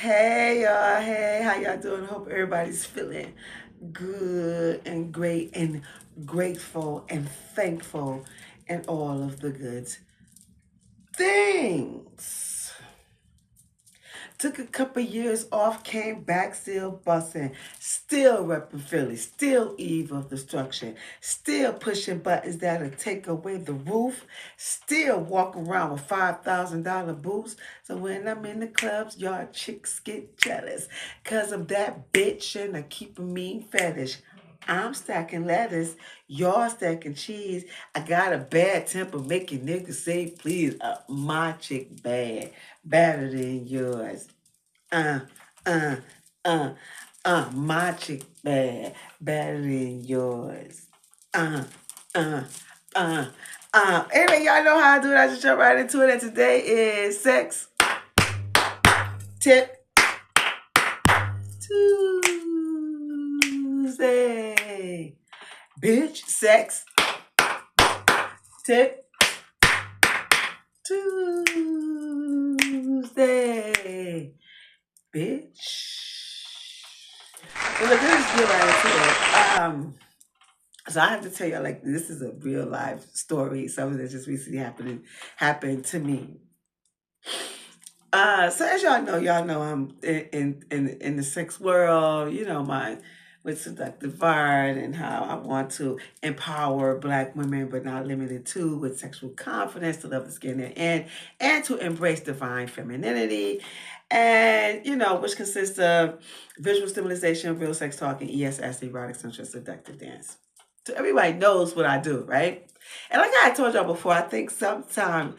Hey y'all, hey, how y'all doing? Hope everybody's feeling good and great and grateful and thankful and all of the good things. Took a couple years off, came back still busting, still repping Philly, still eve of destruction, still pushing buttons that'll take away the roof, still walking around with $5,000 boots. So when I'm in the clubs, y'all chicks get jealous. Cause of that bitch and a keep a mean fetish. I'm stacking lettuce, y'all stacking cheese. I got a bad temper, making niggas say please. My chick bad, better than yours. Uh, uh, uh, my chick bad, better than yours. Uh, uh, uh, Anyway, y'all know how I do it. I just jump right into it. And today is Sex Tip Tuesday. Bitch, Sex Tip Tuesday. Bitch. Well, look, let's get right into it. So I have to tell you, like, this is a real life story. Something that just recently happened to me. So as y'all know I'm in the sex world. You know my with Seductive ArT and how I want to empower Black women, but not limited to, with sexual confidence, to love the skin they're in, and to embrace divine femininity, and which consists of visual stimulation, real sex talk, and ESS, erotic sensual seductive dance. So everybody knows what I do, right? And like I told y'all before, I think sometimes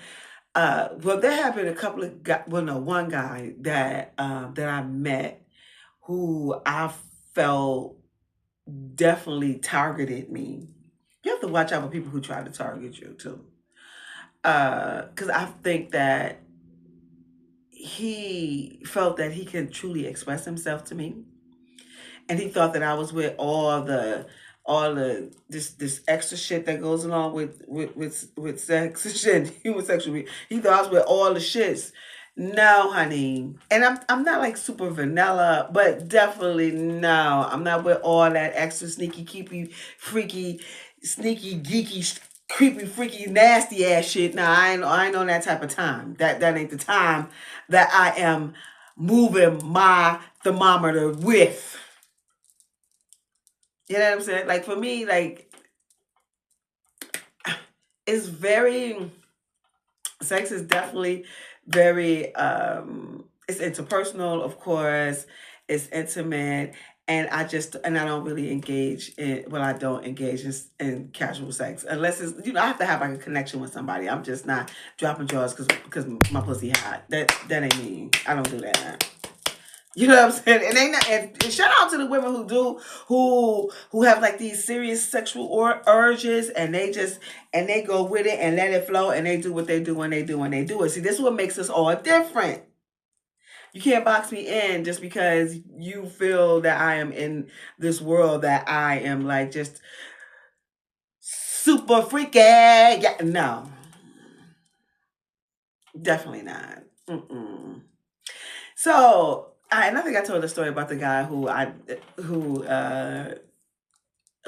well, there have been a couple of one guy that I met who I felt definitely targeted me. You have to watch out for people who try to target you too, because I think that he felt that he can truly express himself to me, and he thought that I was with all the this extra shit that goes along with sex and human sexual. He thought I was with all the shits. No, honey, and I'm not like super vanilla, but definitely no, I'm not with all that extra sneaky, keepy, freaky, sneaky, geeky, creepy, freaky, nasty ass shit. Nah, I ain't on that type of time. That ain't the time that I am moving my thermometer with. You know what I'm saying? Like for me, like it's very sex is definitely very it's interpersonal, of course. It's intimate, and I don't really engage in I don't engage in casual sex unless it's I have to have like a connection with somebody. I'm just not dropping jaws because my pussy hot. That ain't me. I don't do that. You know what I'm saying? And shout out to the women who have like these serious sexual urges, and they go with it and let it flow, and they do what they do when they do it. See, this is what makes us all different. You can't box me in just because you feel that I am in this world that I am like just super freaky. Yeah, no, definitely not. Mm-mm. So, and I think I told the story about the guy who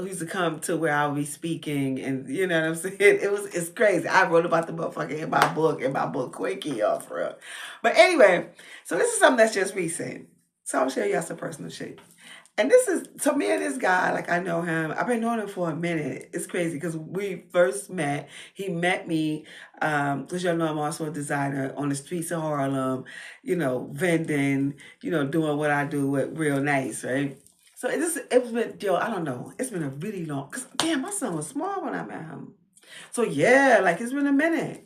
used to come to where I'll be speaking, and you know what I'm saying. It's crazy. I wrote about the motherfucker in my book Quickie, y'all, for real. But anyway, so this is something that's just recent. So I'll show y'all some personal shit. And this is, to me and this guy, like I know him. I've been knowing him for a minute. It's crazy because we first met. He met me, because y'all know I'm also a designer on the streets of Harlem, vending, doing what I do with real nice, right? So it's been, yo, I don't know. It's been a really long, because damn, my son was small when I met him. So yeah, like it's been a minute.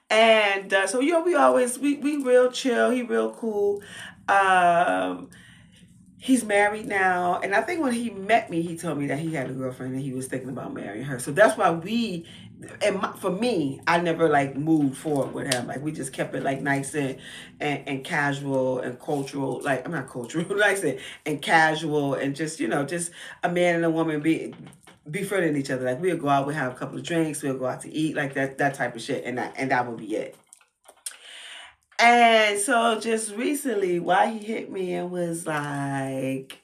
And so, we real chill. He real cool. He's married now, and I think when he met me, he told me that he had a girlfriend and he was thinking about marrying her. So that's why for me, I never like moved forward with him. Like we just kept it like nice and casual and cultural. Like I'm not cultural, nice and casual, and just a man and a woman befriending each other. Like we'll go out, we'll have a couple of drinks, we'll go out to eat, like that type of shit, and that would be it. And so just recently, why he hit me and was like,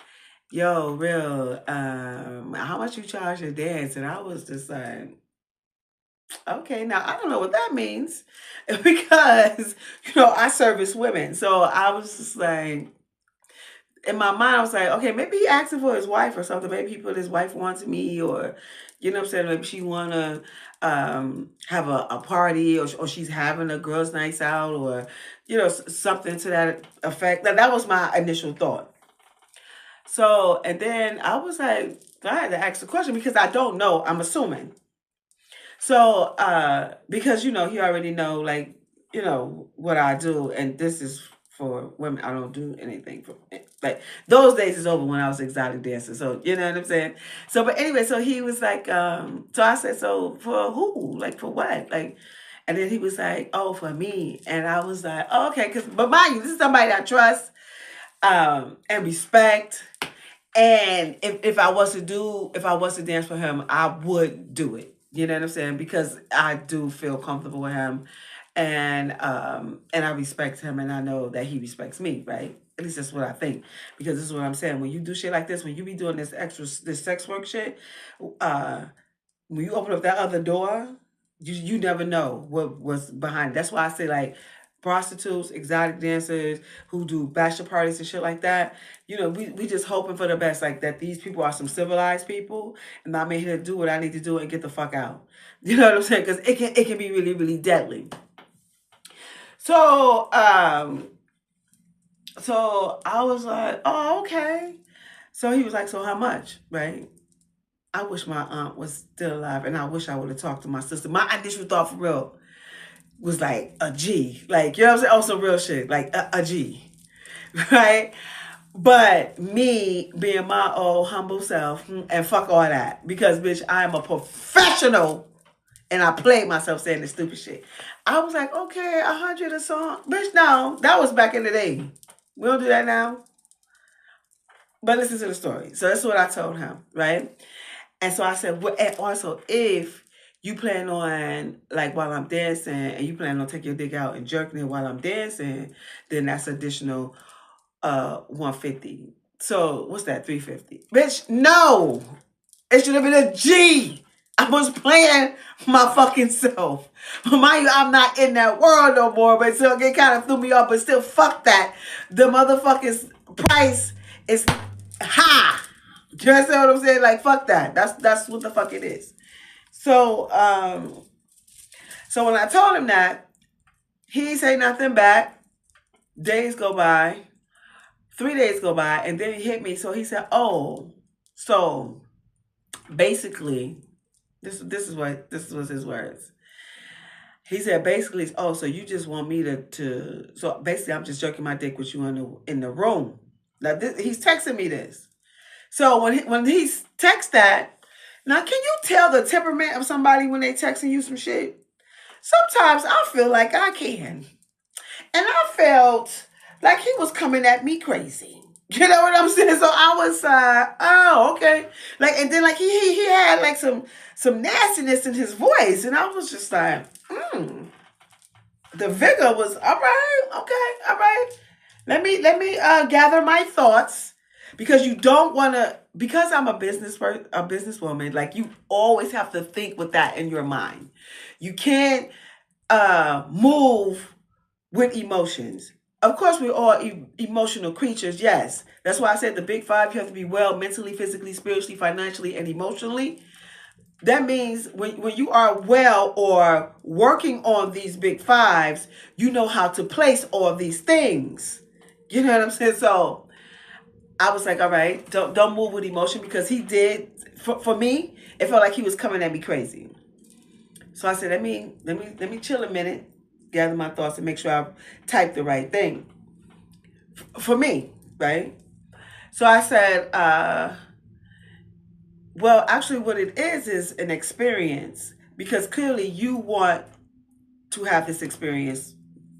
yo, real, how much you charge your dance? And I was just like, okay, now I don't know what that means because, I service women. So I was just like, in my mind, I was like, okay, maybe he asking for his wife or something. Maybe he put his wife onto me, or you know what I'm saying? Maybe she wanna have a party, or she's having a girls' nights out, or something to that effect. That was my initial thought. So, and then I was like, I had to ask the question because I don't know. I'm assuming. So, because he already know, like, what I do, and this is for women. I don't do anything for, like, those days is over when I was exotic dancer. So you know what I'm saying. So, but anyway, so he was like, so I said, so for who? Like for what? Like, and then he was like, oh, for me, and I was like, oh, okay, but mind you, this is somebody I trust, and respect. And if I was to dance for him, I would do it. You know what I'm saying? Because I do feel comfortable with him, and I respect him, and I know that he respects me, right? At least that's what I think. Because this is what I'm saying. When you do shit like this, when you be doing this sex work shit, uh, when you open up that other door, you never know what's behind it. That's why I say, like, prostitutes, exotic dancers who do bachelor parties and shit like that. We just hoping for the best, like that these people are some civilized people, and I'm in here to do what I need to do and get the fuck out. You know what I'm saying? Because it can be really, really deadly. So so I was like, oh, okay. So he was like, so how much, right? I wish my aunt was still alive, and I wish I would have talked to my sister. My initial thought for real was like a G, like, you know what I'm saying? Also real shit, like a G, right? But me being my old humble self, and fuck all that, because bitch, I am a professional, and I played myself saying this stupid shit. I was like, okay, 100 a song, bitch. No, that was back in the day. We don't do that now. But listen to the story. So that's what I told him, right? And so I said, well, and also, if you plan on, like, while I'm dancing, and you plan on taking your dick out and jerking it while I'm dancing, then that's additional 150. So what's that? 350. Bitch, no. It should have been a G. I was playing my fucking self. Mind you, I'm not in that world no more, but so it kind of threw me off, but still, fuck that. The motherfucking price is high. You understand what I'm saying? Like, fuck that. That's what the fuck it is. So so when I told him that, he ain't say nothing back. Days go by, 3 days go by, and then he hit me. So he said, oh, so basically, this was his words. He said, basically, oh, so you just want me to so basically I'm just jerking my dick with you in the room. Now he's texting me this. So when he texts that, now can you tell the temperament of somebody when they texting you some shit? Sometimes I feel like I can. And I felt like he was coming at me crazy. You know what I'm saying? So I was oh, okay. Like, and then, like, he had like some nastiness in his voice, and I was just like, the vigor was all right, okay, all right. Let me gather my thoughts, because you don't want to, because I'm a businesswoman, like, you always have to think with that in your mind. You can't move with emotions. Of course, we're all emotional creatures, yes. That's why I said the big five, you have to be well mentally, physically, spiritually, financially, and emotionally. That means when you are well or working on these big fives, you know how to place all these things. You know what I'm saying? So I was like, all right, don't move with emotion, because he did, for me, it felt like he was coming at me crazy. So I said, let me chill a minute, gather my thoughts, and make sure I type the right thing for me, right? So I said, well, actually, what it is an experience, because clearly you want to have this experience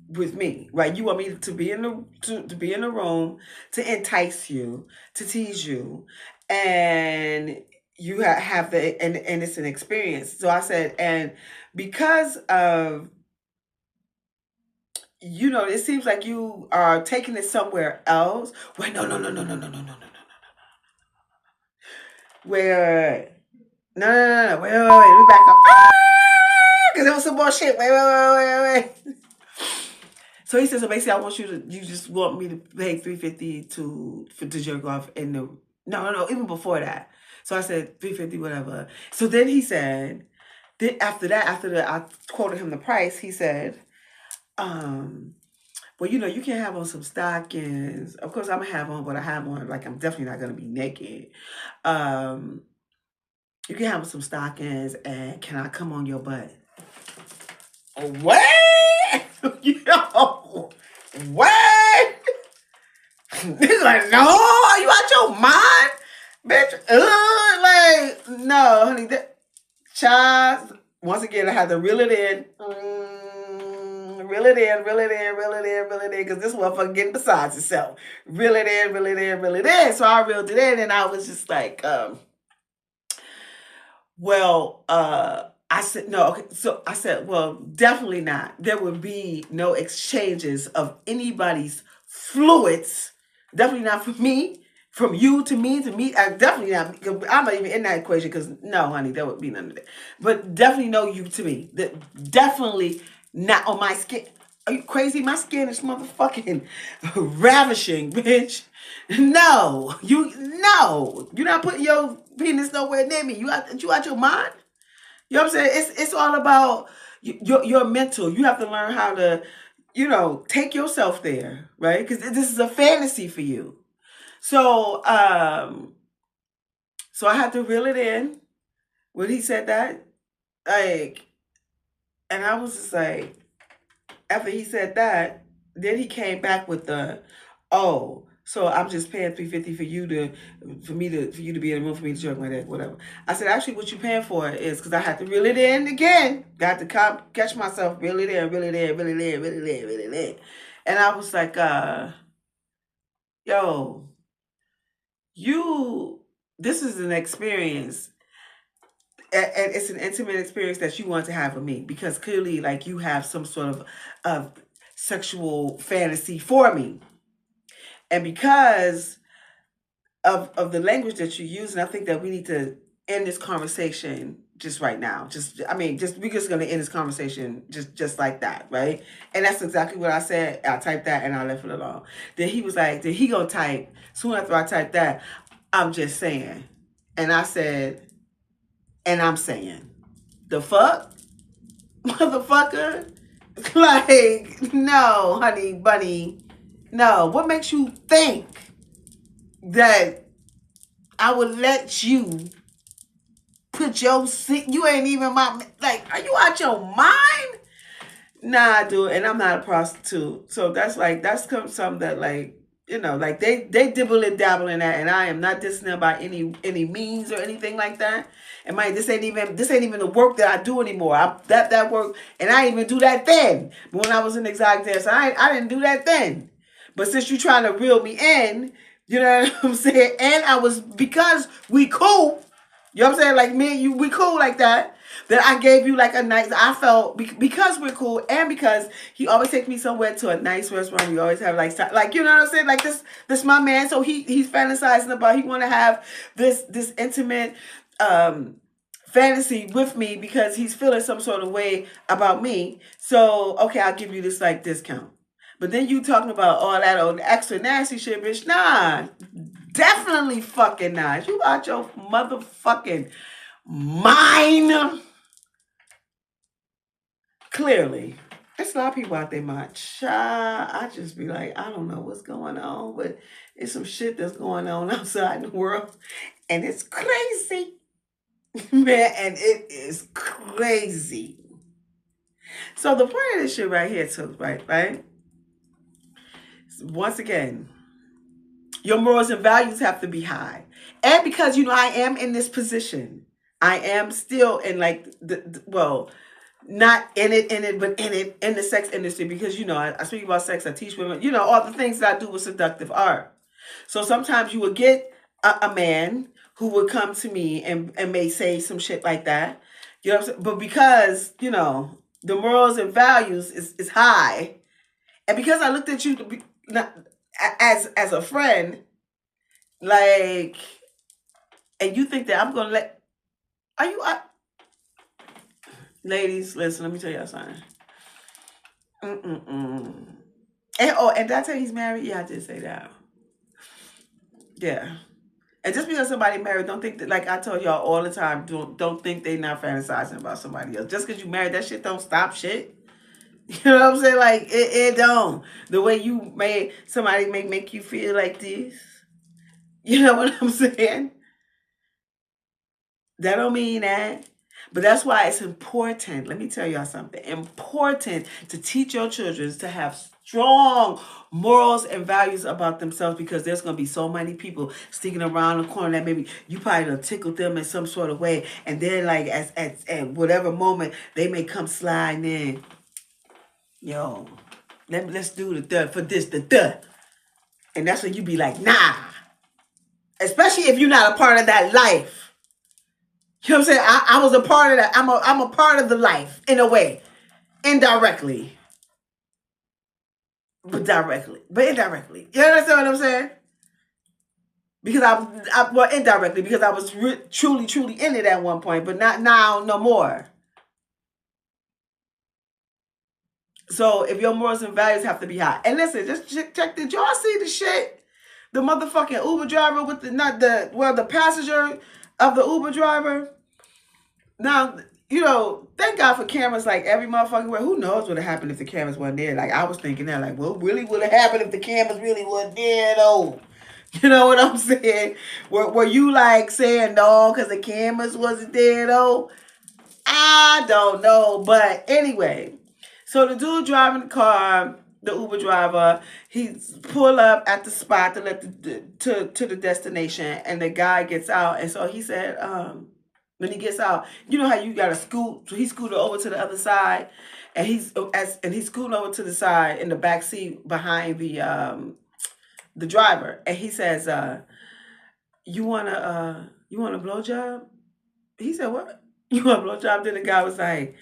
with me, right? You want me to be in to be in the room, to entice you, to tease you, and you have the and it's an experience. So I said, and because of you know, it seems like you are taking it somewhere else. Wait, no, no, no, no, no, no, no, no, no, no. Where, no, no, no, no, wait, let me back up. Because there was some more shit. Wait. So he says, so basically, I want you just want me to pay $350 to jerk off in the, no, even before that. So I said $350, whatever. So then he said, after I quoted him the price, he said, well, you know, you can have on some stockings. Of course, I'm gonna have on what I have on. Like, I'm definitely not gonna be naked. You can have some stockings, and can I come on your butt? What? Yo, what? He's like, no, are you out your mind, bitch? Like, no, honey. Child, once again, I had to reel it in. Reel it in, because this motherfucker getting besides itself. Reel it in. So I reeled it in, and I was just like, I said, no, okay. So I said, well, definitely not. There would be no exchanges of anybody's fluids. Definitely not from me, from you to me. Definitely not. I'm not even in that equation because, no, honey, there would be none of that. But definitely no you to me. Definitely not on my skin. Are you crazy? My skin is motherfucking ravishing, bitch. No. You're not putting your penis nowhere near me. You out your mind? You know what I'm saying? It's all about your mental. You have to learn how to, you know, take yourself there, right? Because this is a fantasy for you. So, so I had to reel it in when he said that, like, and I was just like, after he said that, then he came back with the, oh, so I'm just paying $350 for you to be in the room for me to jerk my dick, whatever. I said, actually, what you paying for is because I had to reel it in again. Got to catch myself, reel it in. And I was like, yo, this is an experience. And it's an intimate experience that you want to have with me because clearly, like, you have some sort of sexual fantasy for me. And because of the language that you use, and I think that we need to end this conversation just right now. We're just gonna end this conversation just like that, right? And that's exactly what I said. I typed that and I left it alone. Then he was like, then he gonna type, soon after I typed that, I'm just saying. And I said, and I'm saying, the fuck? Motherfucker? Like, no, honey, bunny. No. What makes you think that I would let you put your you ain't even my, like, are you out your mind? Nah, dude, and I'm not a prostitute. So that's something that, like, you know, like they dibble and dabble in that, and I am not dissing them by any means or anything like that. And this ain't even the work that I do anymore. That work, and I didn't even do that then. But when I was in exotic dance, I didn't do that then. But since you trying to reel me in, you know what I'm saying? And I was, because we cool, you know what I'm saying? Like, me and you, we cool like that. That I gave you like a nice, I felt, because we're cool and because he always takes me somewhere to a nice restaurant. We always have like, you know what I'm saying? Like, this my man. So he's fantasizing about, he want to have this intimate fantasy with me because he's feeling some sort of way about me. So, okay, I'll give you this like discount. But then you talking about all that old extra nasty shit, bitch. Nah, definitely fucking not. You out your motherfucking mind. Clearly. There's a lot of people out there, my child. I just be like, I don't know what's going on, but it's some shit that's going on outside in the world. And it's crazy. Man, and it is crazy. So the point of this shit right here, too, right? Once again, your morals and values have to be high. And because, you know, I am in this position. I am still in, like, not in it, but in the sex industry. Because, you know, I speak about sex, I teach women, you know, all the things that I do with seductive art. So sometimes you would get a man who would come to me and may say some shit like that. You know what I'm saying? But because, you know, the morals and values is high, And because I looked at you to be, not, as a friend, like, and you think that I'm gonna let, are you, ladies, listen, let me tell y'all something. Mm-mm-mm. And did I tell you he's married? Yeah, I did say that. Yeah. And just because somebody married, don't think that, like I told y'all all the time, don't think they not fantasizing about somebody else. Just because you married, that shit don't stop shit. You know what I'm saying? Like, it don't. The way you made somebody make you feel like this. You know what I'm saying? That don't mean that. But that's why it's important. Let me tell y'all something. Important to teach your children to have strong morals and values about themselves, because there's going to be so many people sticking around the corner that maybe you probably done tickled them in some sort of way. And then, like, at whatever moment, they may come sliding in. Yo, let's do the duh for this, the duh. And that's when you be like, nah. Especially if you're not a part of that life. You know what I'm saying? I was a part of that. I'm a part of the life in a way. Indirectly. But directly. But indirectly. You understand what I'm saying? Because well, indirectly, because I was truly in it at one point, but not now, no more. So if your morals and values have to be high. And listen, just check, did y'all see the shit? The motherfucking Uber driver with the passenger of the Uber driver. Now, you know, thank God for cameras like every motherfucking way. Who knows what would have happened if the cameras weren't there? Like, I was thinking that, like, what really would have happened if the cameras really weren't there, though? You know what I'm saying? Were you, like, saying no because the cameras wasn't there, though? I don't know. But anyway, so the dude driving the car, the Uber driver, he pull up at the spot to let to the destination, and the guy gets out. And so he said, when he gets out, you know how you gotta scoot. So he scooted over to the other side, and he's scooting over to the side in the back seat behind the driver, and he says, "You want a blowjob?" He said, "What? You want a blowjob?" Then the guy was like,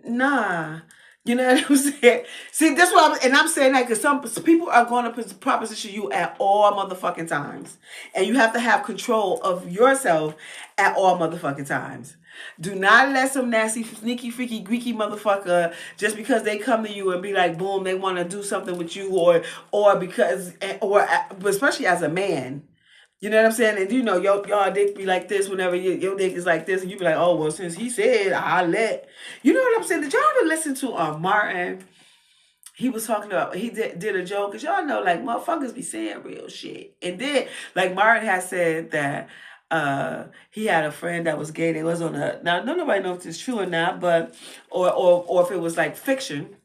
"Nah." You know what I'm saying? See, that's what I'm saying that because some people are going to proposition you at all motherfucking times. And you have to have control of yourself at all motherfucking times. Do not let some nasty, sneaky, freaky, greaky motherfucker, just because they come to you and be like, boom, they want to do something with you, or especially as a man. You know what I'm saying? And you know, y'all dick be like this whenever your dick is like this, and you be like, oh, well, since he said, I'll let. You know what I'm saying? Did y'all ever listen to Martin? He was talking about, he did a joke, because y'all know, like, motherfuckers be saying real shit. And then, like, Martin has said that he had a friend that was gay. They was on a, now, nobody knows if it's true or not, but, or if it was, like, fiction.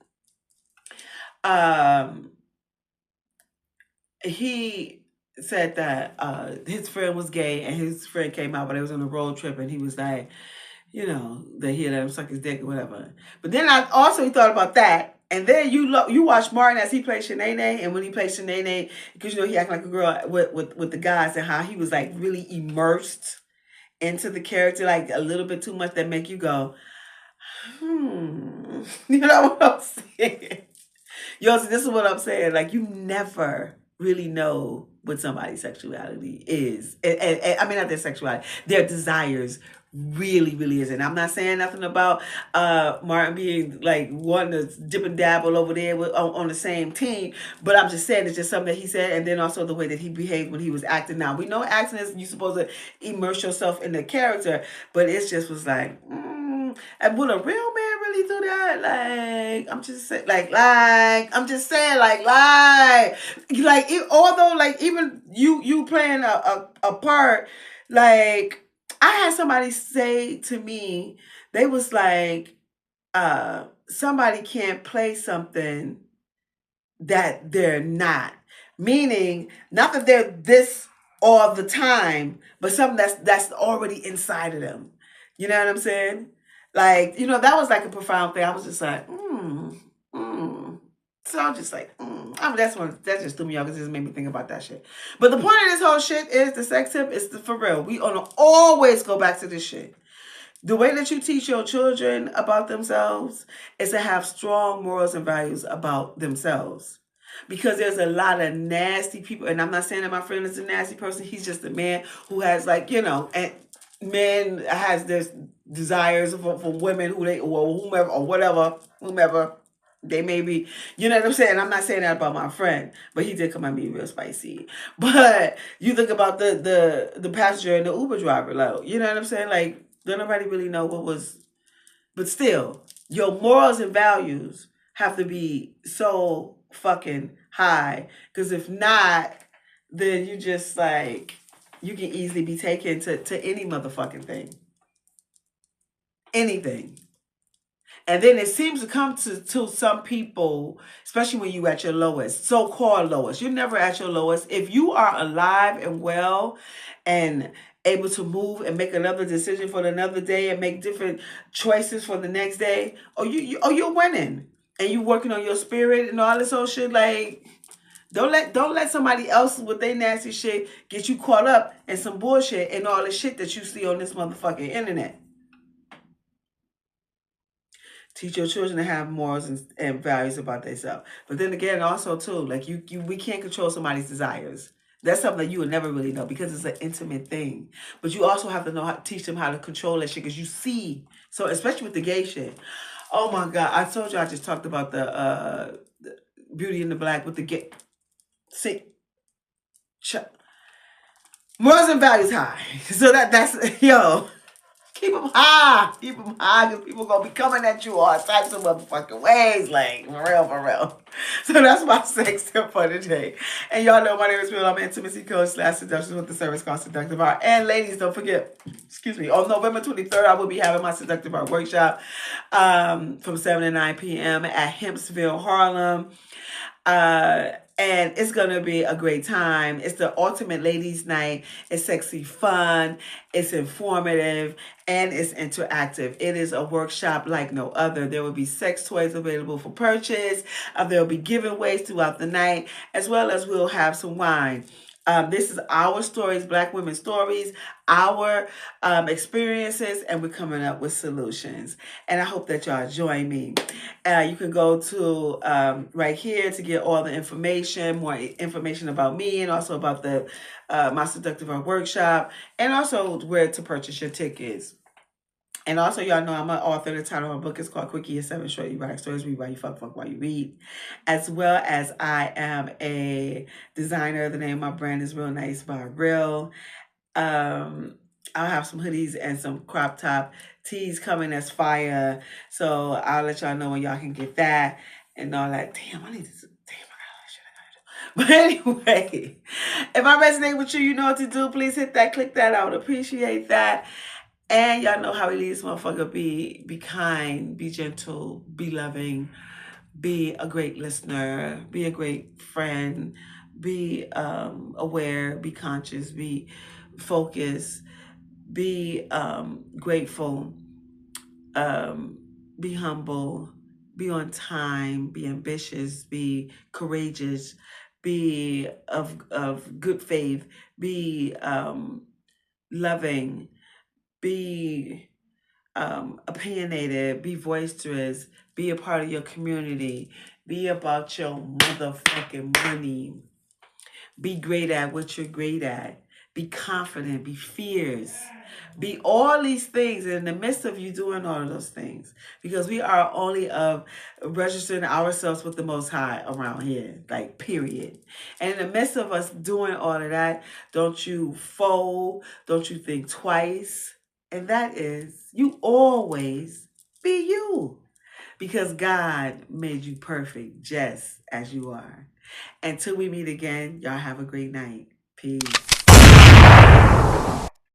He said that his friend was gay, and his friend came out, but they was on a road trip, and he was like, you know, that he let him suck his dick or whatever. But then I also thought about that, and then you watch Martin as he played Shanae, and when he played Shanae, because you know he acted like a girl with the guys, and how he was like really immersed into the character, like a little bit too much, that make you go, you know what I'm saying? Yo, so this is what I'm saying. Like, you never really know what somebody's sexuality is. And I mean, not their sexuality, their desires really is. And I'm not saying nothing about Martin being like wanting to dip and dabble over there on the same team, but I'm just saying it's just something that he said, and then also the way that he behaved when he was acting. Now, we know acting is you're supposed to immerse yourself in the character, but it just was like, and would a real man really do that? Like, I'm just saying, I'm just saying, although, like, even you playing a part, like, I had somebody say to me, they was like, somebody can't play something that they're not. Meaning, not that they're this all the time, but something that's already inside of them. You know what I'm saying? Like, you know, that was like a profound thing. I was just like, So I'm just like, I mean, that just threw me off, because it just made me think about that shit. But the point of this whole shit is the sex tip is for real. We gonna always go back to this shit. The way that you teach your children about themselves is to have strong morals and values about themselves. Because there's a lot of nasty people, and I'm not saying that my friend is a nasty person. He's just a man who has, like, and men has this desires for women who they, or whomever, or whatever, whomever they may be. You know what I'm saying? I'm not saying that about my friend, but he did come at me real spicy. But you think about the passenger and the Uber driver, like, you know what I'm saying? Like, don't nobody really know what was, but still, your morals and values have to be so fucking high. Because if not, then you just like, you can easily be taken to any motherfucking thing. Anything. And then it seems to come to some people, especially when you at your lowest, so-called lowest. You're never at your lowest. If you are alive and well and able to move and make another decision for another day and make different choices for the next day, you're winning. And you working on your spirit and all this old shit. Like, don't let somebody else with their nasty shit get you caught up in some bullshit and all the shit that you see on this motherfucking internet. Teach your children to have morals and values about themselves. But then again, also too, like we can't control somebody's desires. That's something that you would never really know because it's an intimate thing. But you also have to know how to teach them how to control that shit because you see. So especially with the gay shit. Oh my God. I told you I just talked about the Beauty in the Black with the gay. See. Morals and values high. So that's, yo. Keep them high. Keep them high because people going to be coming at you all types of motherfucking ways. Like, for real, for real. So that's my sex tip for today. And y'all know my name is Bill. I'm an intimacy coach / seduction with the service called Seductive ArT. And ladies, don't forget, excuse me, on November 23rd, I will be having my Seductive ArT workshop from 7 to 9 p.m. at Hempville Harlem. And it's going to be a great time. It's the ultimate ladies' night. It's sexy fun. It's informative. And it's interactive. It is a workshop like no other. There will be sex toys available for purchase. There will be giveaways throughout the night, as well as we'll have some wine. This is our stories, Black women's stories, our experiences, and we're coming up with solutions. And I hope that y'all join me. You can go to right here to get all the information, more information about me, and also about the my Seductive ArT workshop, and also where to purchase your tickets. And also, y'all know I'm an author. The title of my book is called Quickie and 7 Short You Write Stories, Read While You Fuck, Fuck While You Read. As well as I am a designer. The name of my brand is Real Nice by Real. I'll have some hoodies and some crop top tees coming as fire. So I'll let y'all know when y'all can get that and all that. Damn, I need to... But anyway, if I resonate with you, you know what to do. Please hit that, click that. I would appreciate that. And y'all know how we leave this motherfucker. Be kind, be gentle, be loving, be a great listener, be a great friend, be aware, be conscious, be focused, be grateful, be humble, be on time, be ambitious, be courageous, be of good faith, be loving, be opinionated, be boisterous, be a part of your community, be about your motherfucking money, be great at what you're great at, be confident, be fierce, be all these things. And in the midst of you doing all of those things, because we are only of registering ourselves with the Most High around here, like period. And in the midst of us doing all of that, don't you fold, don't you think twice. And that is, you always be you. Because God made you perfect just as you are. Until we meet again, y'all have a great night. Peace.